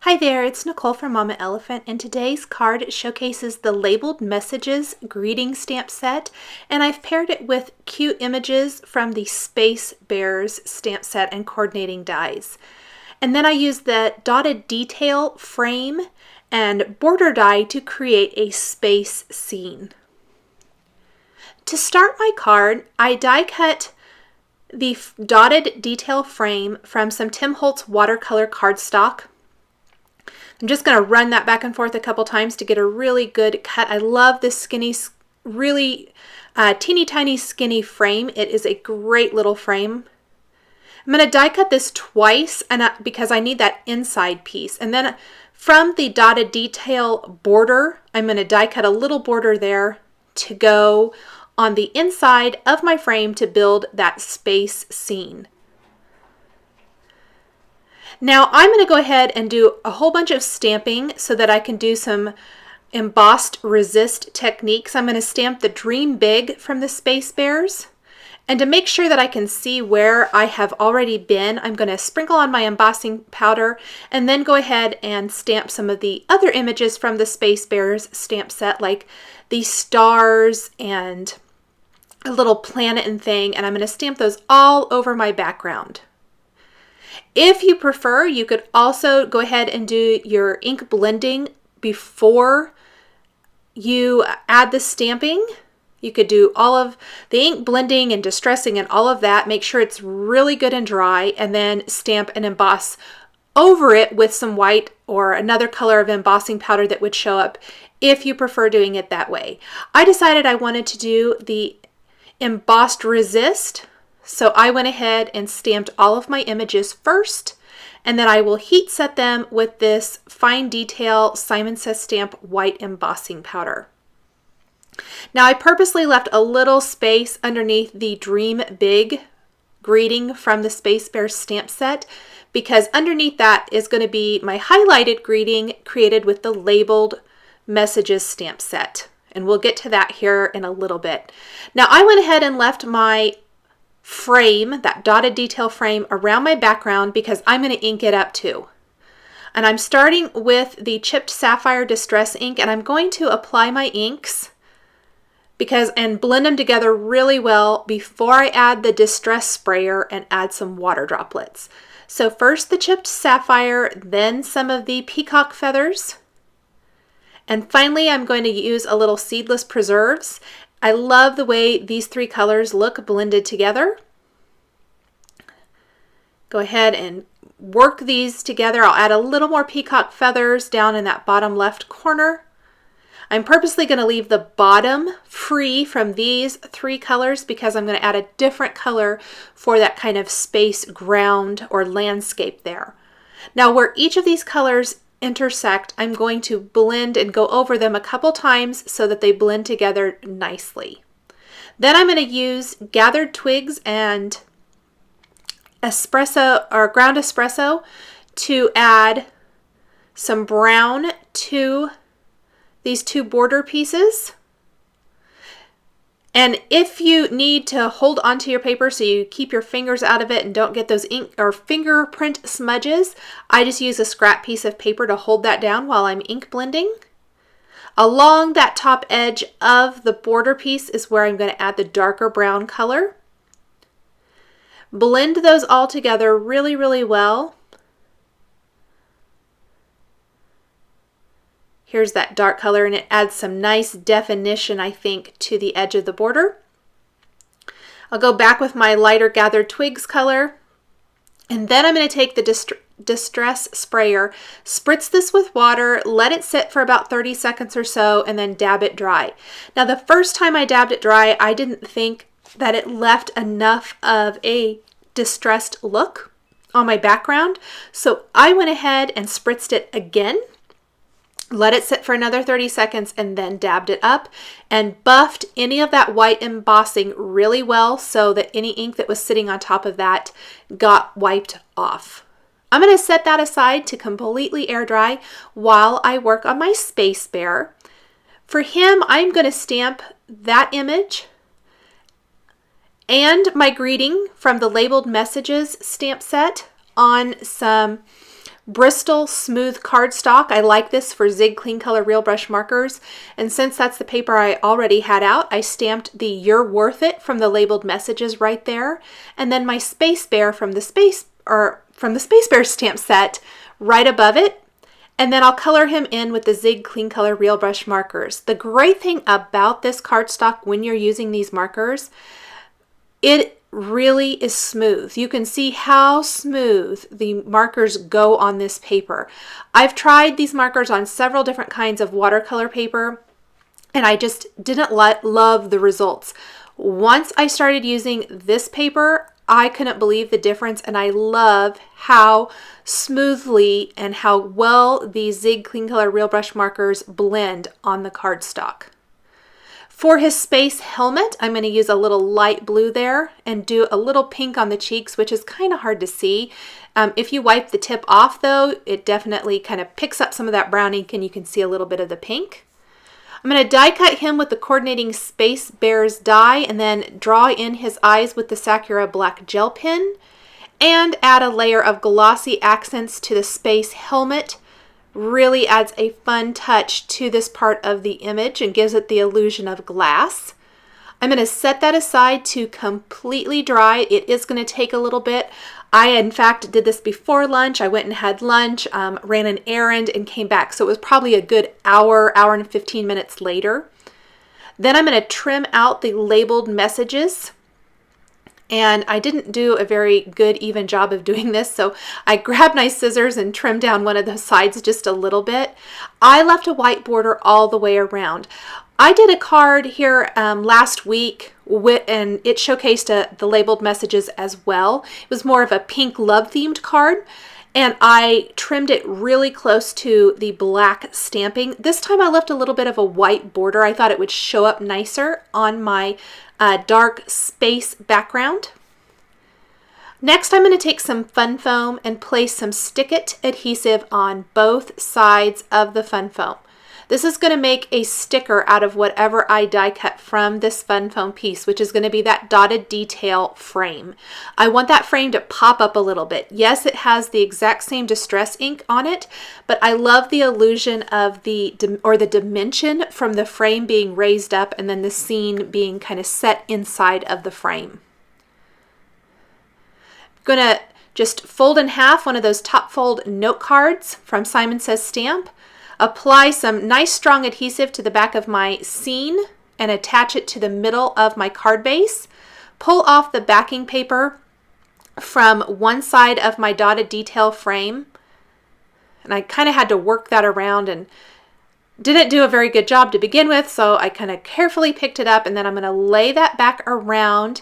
Hi there, it's Nicole from Mama Elephant, and today's card showcases the Labeled Messages greeting stamp set, and I've paired it with cute images from the Space Bears stamp set and coordinating dies. And then I use the dotted detail frame and border die to create a space scene. To start my card, I die cut the dotted detail frame from some Tim Holtz watercolor cardstock. I'm just going to run that back and forth a couple times to get a really good cut. I love this skinny, really teeny tiny skinny frame. It is a great little frame. I'm going to die cut this twice because I need that inside piece. And then from the dotted detail border, I'm going to die cut a little border there to go on the inside of my frame to build that space scene. Now I'm going to go ahead and do a whole bunch of stamping so that I can do some embossed resist techniques. I'm going to stamp the Dream Big from the Space Bears. And to make sure that I can see where I have already been, I'm going to sprinkle on my embossing powder and then go ahead and stamp some of the other images from the Space Bears stamp set, like the stars and a little planet and thing, and I'm going to stamp those all over my background. If you prefer, you could also go ahead and do your ink blending before you add the stamping. You could do all of the ink blending and distressing and all of that. Make sure it's really good and dry, and then stamp and emboss over it with some white or another color of embossing powder that would show up if you prefer doing it that way. I decided I wanted to do the embossed resist, so I went ahead and stamped all of my images first, and then I will heat set them with this fine detail Simon Says Stamp white embossing powder. Now I purposely left a little space underneath the Dream Big greeting from the Space Bears stamp set, because underneath that is going to be my highlighted greeting created with the Labeled Messages stamp set. And we'll get to that here in a little bit. Now I went ahead and left my frame, that dotted detail frame, around my background because I'm going to ink it up too. And I'm starting with the Chipped Sapphire Distress ink, and I'm going to apply my inks and blend them together really well before I add the Distress Sprayer and add some water droplets. So first the Chipped Sapphire, then some of the Peacock Feathers, and finally I'm going to use a little Seedless Preserves. I love the way these three colors look blended together. Go ahead and work these together. I'll add a little more Peacock Feathers down in that bottom left corner. I'm purposely going to leave the bottom free from these three colors because I'm going to add a different color for that kind of space ground or landscape there. Now where each of these colors intersect, I'm going to blend and go over them a couple times so that they blend together nicely. Then I'm going to use Gathered Twigs and espresso or ground espresso to add some brown to these two border pieces. And if you need to hold onto your paper so you keep your fingers out of it and don't get those ink or fingerprint smudges, I just use a scrap piece of paper to hold that down while I'm ink blending. Along that top edge of the border piece is where I'm going to add the darker brown color. Blend those all together really, really well. Here's that dark color, and it adds some nice definition, I think, to the edge of the border. I'll go back with my lighter Gathered Twigs color, and then I'm going to take the Distress Sprayer, spritz this with water, let it sit for about 30 seconds or so, and then dab it dry. Now the first time I dabbed it dry, I didn't think that it left enough of a distressed look on my background, so I went ahead and spritzed it again. Let it sit for another 30 seconds and then dabbed it up and buffed any of that white embossing really well so that any ink that was sitting on top of that got wiped off. I'm going to set that aside to completely air dry while I work on my Space Bear. For him, I'm going to stamp that image and my greeting from the Labeled Messages stamp set on some Bristol Smooth Cardstock. I like this for Zig Clean Color Real Brush markers. And since that's the paper I already had out, I stamped the You're Worth It from the labeled messages right there. And then my Space Bear from the Space Bear stamp set right above it. And then I'll color him in with the Zig Clean Color Real Brush markers. The great thing about this cardstock when you're using these markers, it really is smooth. You can see how smooth the markers go on this paper. I've tried these markers on several different kinds of watercolor paper, and I just didn't love the results. Once I started using this paper, I couldn't believe the difference, and I love how smoothly and how well these Zig Clean Color Real Brush markers blend on the cardstock. For his space helmet, I'm going to use a little light blue there and do a little pink on the cheeks, which is kind of hard to see. If you wipe the tip off though, it definitely kind of picks up some of that brown ink and you can see a little bit of the pink. I'm going to die cut him with the coordinating Space Bears die and then draw in his eyes with the Sakura black gel pen and add a layer of glossy accents to the space helmet. Really adds a fun touch to this part of the image and gives it the illusion of glass. I'm going to set that aside to completely dry. It is going to take a little bit. I, in fact, did this before lunch. I went and had lunch, ran an errand, and came back. So it was probably a good hour and 15 minutes later. Then I'm going to trim out the labeled messages. And I didn't do a very good even job of doing this, so I grabbed my scissors and trimmed down one of the sides just a little bit. I left a white border all the way around. I did a card here last week and it showcased the labeled messages as well. It was more of a pink love themed card. And I trimmed it really close to the black stamping. This time I left a little bit of a white border. I thought it would show up nicer on my dark space background. Next, I'm going to take some Fun Foam and place some Stick-It adhesive on both sides of the Fun Foam. This is going to make a sticker out of whatever I die cut from this Fun Foam piece, which is going to be that dotted detail frame. I want that frame to pop up a little bit. Yes, it has the exact same distress ink on it, but I love the illusion of the dimension from the frame being raised up and then the scene being kind of set inside of the frame. I'm going to just fold in half one of those top fold note cards from Simon Says Stamp. Apply some nice strong adhesive to the back of my scene and attach it to the middle of my card base. Pull off the backing paper from one side of my dotted detail frame. And I kind of had to work that around and didn't do a very good job to begin with, so I kind of carefully picked it up, and then I'm going to lay that back around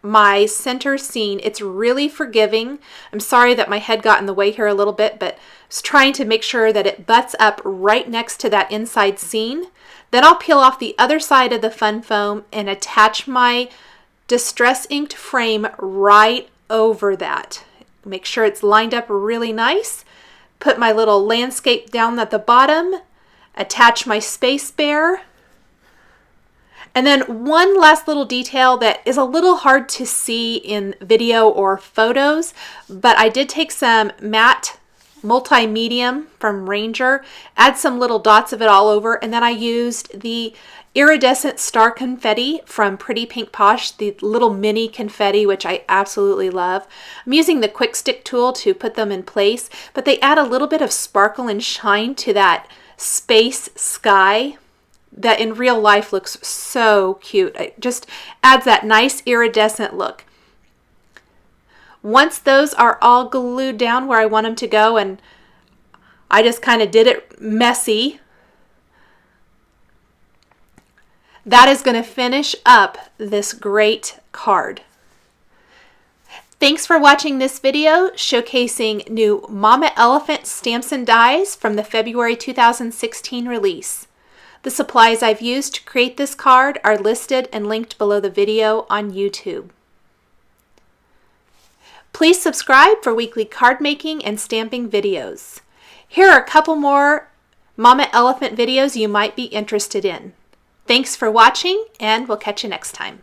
my center scene. It's really forgiving. I'm sorry that my head got in the way here a little bit, but I was trying to make sure that it butts up right next to that inside scene. Then I'll peel off the other side of the Fun Foam and attach my distress inked frame right over that. Make sure it's lined up really nice. Put my little landscape down at the bottom. Attach my Space Bear. And then one last little detail that is a little hard to see in video or photos, but I did take some matte multi-medium from Ranger, add some little dots of it all over, and then I used the iridescent star confetti from Pretty Pink Posh, the little mini confetti, which I absolutely love. I'm using the quick stick tool to put them in place, but they add a little bit of sparkle and shine to that space sky that in real life looks so cute. It just adds that nice iridescent look. Once those are all glued down where I want them to go, and I just kind of did it messy, that is going to finish up this great card. Thanks for watching this video showcasing new Mama Elephant stamps and dies from the February 2016 release. The supplies I've used to create this card are listed and linked below the video on YouTube. Please subscribe for weekly card making and stamping videos. Here are a couple more Mama Elephant videos you might be interested in. Thanks for watching, and we'll catch you next time.